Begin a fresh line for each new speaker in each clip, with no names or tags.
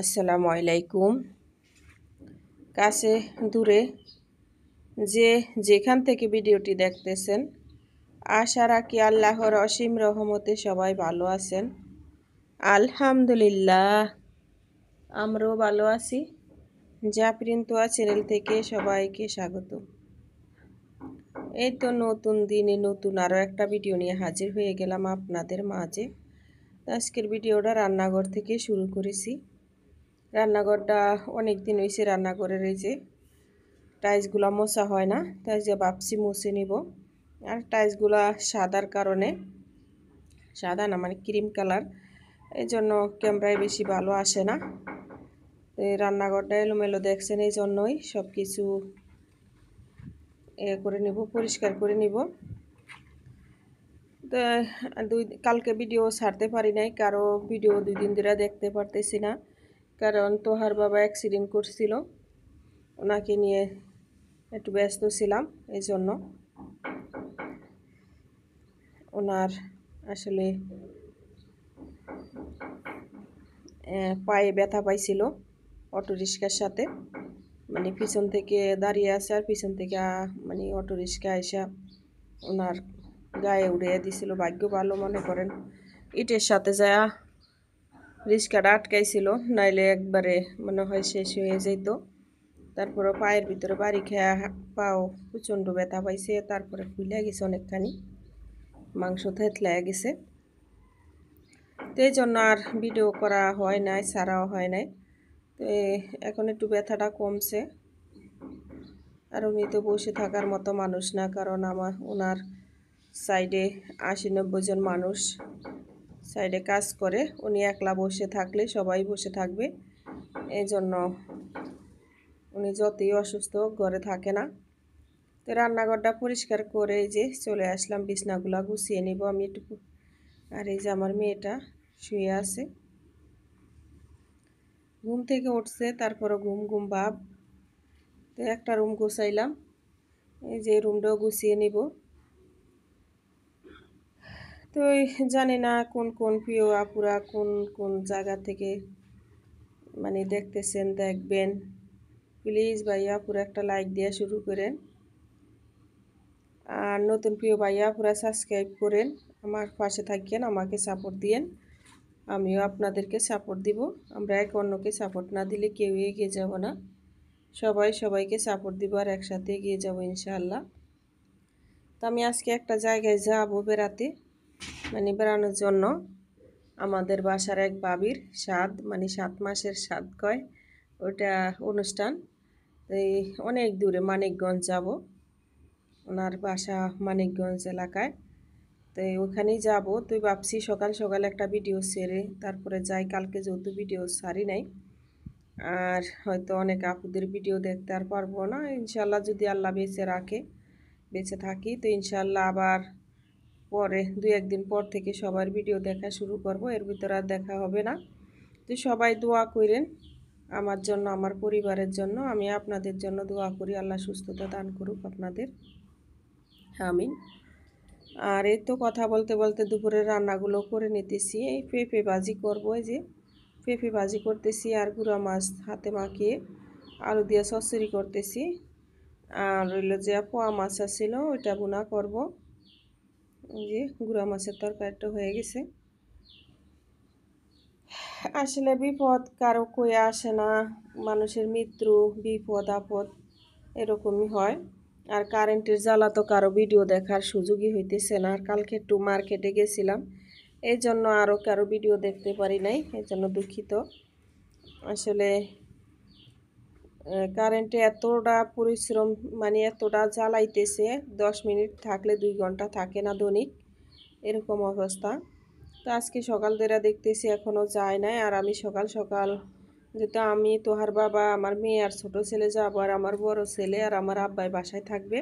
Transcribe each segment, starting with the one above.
আসসালামু আলাইকুম। কাছে দূরে যে যেখান থেকে ভিডিওটি দেখতেছেন, আশা রাখি আল্লাহর অসীম রহমতে সবাই ভালো আছেন। আলহামদুলিল্লাহ, আমরাও ভালো আছি। জাপরিন্তোয়া চ্যানেল থেকে সবাইকে স্বাগত। এই তো নতুন দিনে নতুন আরও একটা ভিডিও নিয়ে হাজির হয়ে গেলাম আপনাদের মাঝে। আজকের ভিডিওটা রান্নাঘর থেকে শুরু করেছি। রান্নাঘরটা অনেক দিন হয়েছে, রান্নাঘরের এই যে টাইলসগুলো মোছা হয় না, তাই যে ভাবছি মুছে নিব। আর টাইলসগুলো সাদার কারণে, সাদা না মানে ক্রিম কালার, এই জন্য ক্যামেরায় বেশি ভালো আসে না। এই রান্নাঘরটা এলোমেলো দেখছেন, এই জন্যই সব কিছু করে নিব, পরিষ্কার করে নিব। তো কালকে ভিডিও ছাড়তে পারি নাই, কারো ভিডিও 2 দিন ধরে দেখতে পারতেছি না, কারণ তোহার বাবা অ্যাক্সিডেন্ট করছিল, ওনাকে নিয়ে একটু ব্যস্ত ছিলাম। এই জন্য ওনার আসলে পায়ে ব্যথা পাইছিল অটো রিক্সার সাথে, মানে পিছন থেকে দাঁড়িয়ে আছে আর পিছন থেকে মানে অটো রিক্সা এসে ওনার গায়ে উড়িয়ে দিছিল। ভাগ্য ভালো, মনে করেন ইটের সাথে যায় রিক্সাটা আটকাইছিল, নাইলে একবারে মনে হয় শেষ হয়ে যেত। তারপরে পায়ের ভিতরে বাড়ি খেয়া পাও প্রচণ্ড ব্যথা পাইছে, তারপরে ফুলে গেছে অনেকখানি, মাংস থেতলায় গেছে। তো এই জন্য আর ভিডিও করা হয় নাই, ছাড়াও হয় নাই। তো এখন একটু ব্যথাটা কমছে। আর উনি তো বসে থাকার মতো মানুষ না, কারণ ওনার সাইডে 80-90 জন মানুষ সাইডে কাজ করে। উনি একলা বসে থাকলে সবাই বসে থাকবে, এই জন্য উনি যতই অসুস্থ ঘরে থাকে না। তো রান্নাঘরটা পরিষ্কার করে এই যে চলে আসলাম, বিছনাগুলা গুছিয়ে নিব আমি একটু। আর এই যে আমার মেয়েটা শুয়ে আছে, ঘুম থেকে উঠছে, তারপরে ঘুম ঘুম ভাব। তো একটা রুম গুছাইলাম, এই যে রুমটাও গুছিয়ে নিব। তো জানি না কোন কোন প্রিয় আপুরা কোন কোন জায়গা থেকে মানে দেখতেছেন, দেখবেন। প্লিজ ভাইয়া আপুরা একটা লাইক দিয়ে শুরু করেন, আর নতুন প্রিয় ভাইয়া আপুরা সাবস্ক্রাইব করেন, আমার পাশে থাকেন, আমাকে সাপোর্ট দিয়েন, আমিও আপনাদেরকে সাপোর্ট দিব। আমরা এক অন্যকে সাপোর্ট না দিলে কেউ এগিয়ে যাব না। সবাই সবাইকে সাপোর্ট দিব আর একসাথে এগিয়ে যাব ইনশাআল্লাহ। তো আমি আজকে একটা জায়গায় যাব বেড়াতে, মানে বেড়ানোর জন্য। আমাদের বাসার এক ভাবির সাদ, মানে 7 মাসের সাদ কয়, ওটা অনুষ্ঠান। এই অনেক দূরে মানিকগঞ্জ যাব, ওনার বাসা মানিকগঞ্জ এলাকায়। তো ওখানেই যাব। তুই ভাবছি সকাল সকাল একটা ভিডিও ছেড়ে তারপরে যাই, কালকে যেহেতু ভিডিও ছাড়ি নাই, আর হয়তো অনেক আপুদের ভিডিও দেখতে আর পারবো না। ইনশাল্লাহ যদি আল্লাহ বেঁচে রাখে, বেঁচে থাকি, তো ইনশাল্লাহ আবার পরে 2-1 দিন পর থেকে সবার ভিডিও দেখা শুরু করব, এর ভিতরে আর দেখা হবে না। তো সবাই দোয়া করেন আমার জন্য, আমার পরিবারের জন্য। আমি আপনাদের জন্য দোয়া করি, আল্লাহ সুস্থতা দান করুক আপনাদের, আমিন। আর এই তো কথা বলতে বলতে দুপুরের রান্নাগুলো করে নিতেছি। এই পেঁপে ভাজি করবো, এই যে পেঁপে ভাজি করতেছি, আর গুঁড়া মাছ হাতে মাখিয়ে আলু দিয়ে চচ্চড়ি করতেছি। আর রইল যে পোয়া মাছ ছিল, ওইটা ভুনা করব। এই যে গুঁড়া মাছের তরকারিটা হয়ে গেছে। আসলে বিপদ কারো কয়ে আসে না, মানুষের মৃত্যু, বিপদ আপদ এরকমই হয়। আর কারেন্টের জ্বালা তো কারো ভিডিও দেখার সুযোগই হইতেছে না। আর কালকে একটু মার্কেটে গেছিলাম, এই জন্য আরও কারো ভিডিও দেখতে পারি নাই, এই জন্য দুঃখিত। আসলে কারেন্টে এতটা পরিশ্রম, মানে এতটা জ্বালাইতেছে, 10 মিনিট থাকলে 2 ঘন্টা থাকে না দৈনিক, এরকম অবস্থা। তো আজকে সকাল ধরে দেখতেছি এখনও যায় নাই। আর আমি সকাল সকাল যেহেতু আমি, তোহার বাবা, আমার মেয়ে আর ছোটো ছেলে যাবো, আর আমার বড় ছেলে আর আমার আব্বাই বাসায় থাকবে,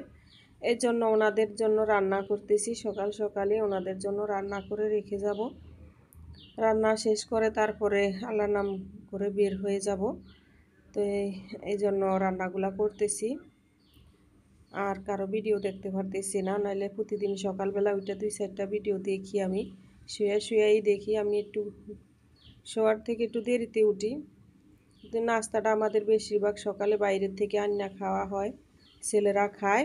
এই জন্য ওনাদের জন্য রান্না করতেছি। সকাল সকালে ওনাদের জন্য রান্না করে রেখে যাব, রান্না শেষ করে তারপরে আল্লাহর নাম করে বের হয়ে যাব। তো এই জন্য রান্নাগুলা করতেছি, আর কারো ভিডিও দেখতে পারতেছি না। নাহলে প্রতিদিন সকালবেলা ওইটা 2-4টা ভিডিও দেখি আমি, শুয়ে শুয়েই দেখি। আমি একটু শোয়ার থেকে একটু দেরিতে উঠি, নাস্তাটা আমাদের বেশিরভাগ সকালে বাইরের থেকে আন্না খাওয়া হয়, ছেলেরা খায়।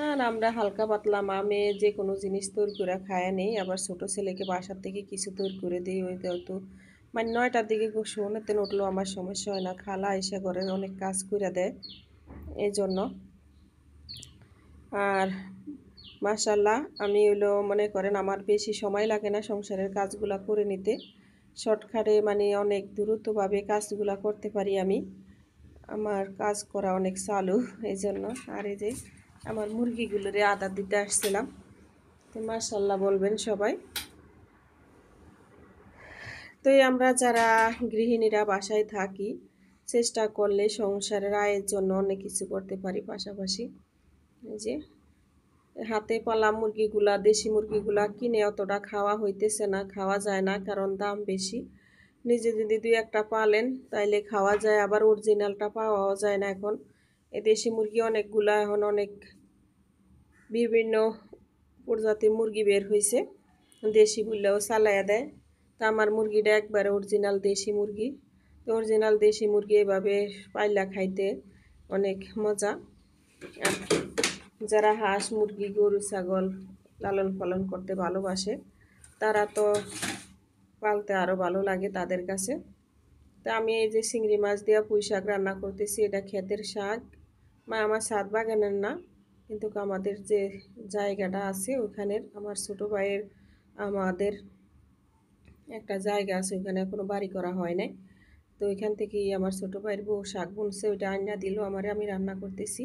আর আমরা হালকা পাতলা মা মেয়ে যে কোনো জিনিস তৈরি করে খায় নেই। আবার ছোট ছেলেকে বাসার থেকে কিছু তৈরি করে দিই, ওই তো মানে 9টার দিকে শোনাতে উঠলো আমার সমস্যা হয় না, খালা এসে ঘরের অনেক কাজ করে দেয় এই জন্য। আর মাশাল্লাহ আমি হইলো মনে করেন আমার বেশি সময় লাগে না সংসারের কাজগুলা করে নিতে, শর্টকাটে মানে অনেক দ্রুতভাবে কাজগুলা করতে পারি আমি। আমার কাজ করা অনেক চালু এই জন্য। আর এই যে আমার মুরগিগুলোরে আদা দিতে আসছিলাম, তো মাশাল্লাহ বলবেন সবাই। তো আমরা যারা গৃহিণীরা বাসায় থাকি, চেষ্টা করলে সংসারের আয়ের জন্য অনেক কিছু করতে পারি। পাশাপাশি এই যে হাতে পালা মুরগিগুলা, দেশি মুরগিগুলা কিনে অতটা খাওয়া হইতেছে না, খাওয়া যায় না, কারণ দাম বেশি। নিজে যদি 2-1টা পালেন তাইলে খাওয়া যায়, আবার অরিজিনালটা পাওয়াও যায় না এখন। এই দেশি মুরগি অনেকগুলা এখন অনেক বিভিন্ন প্রজাতির মুরগি বের হয়েছে, দেশি বললেও চালাইয়া দেয়। তা আমার মুরগিটা একবারে অরিজিনাল দেশি মুরগি। তো অরিজিনাল দেশি মুরগি এভাবে পাইলা খাইতে অনেক মজা। আর যারা হাঁস মুরগি গরু ছাগল লালন পালন করতে ভালোবাসে তারা তো পালতে আরও ভালো লাগে তাদের কাছে। তা আমি এই যে চিংড়ি মাছ দিয়ে পুঁই শাক রান্না করতেছি, এটা ক্ষেতের শাক, আমার ছাদ বাগানের না, কিন্তু আমাদের যে জায়গাটা আছে ওখানের আমার ছোট ভাইয়ের, আমাদের একটা জায়গা আছে ওখানে কোনো বাড়ি করা হয় নাই, তো ওইখান থেকেই আমার ছোট ভাইয়ের বউ শাক বুনছে, ওইটা আইনা দিল আমারে, আমি রান্না করতেছি।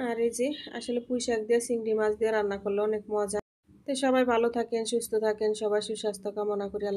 আর এই যে আসলে পুঁই শাক দিয়ে চিংড়ি মাছ দিয়ে রান্না করলে অনেক মজা। তো সবাই ভালো থাকেন, সুস্থ থাকেন, সবাই সুস্বাস্থ্য কামনা করি। আল্লাহ।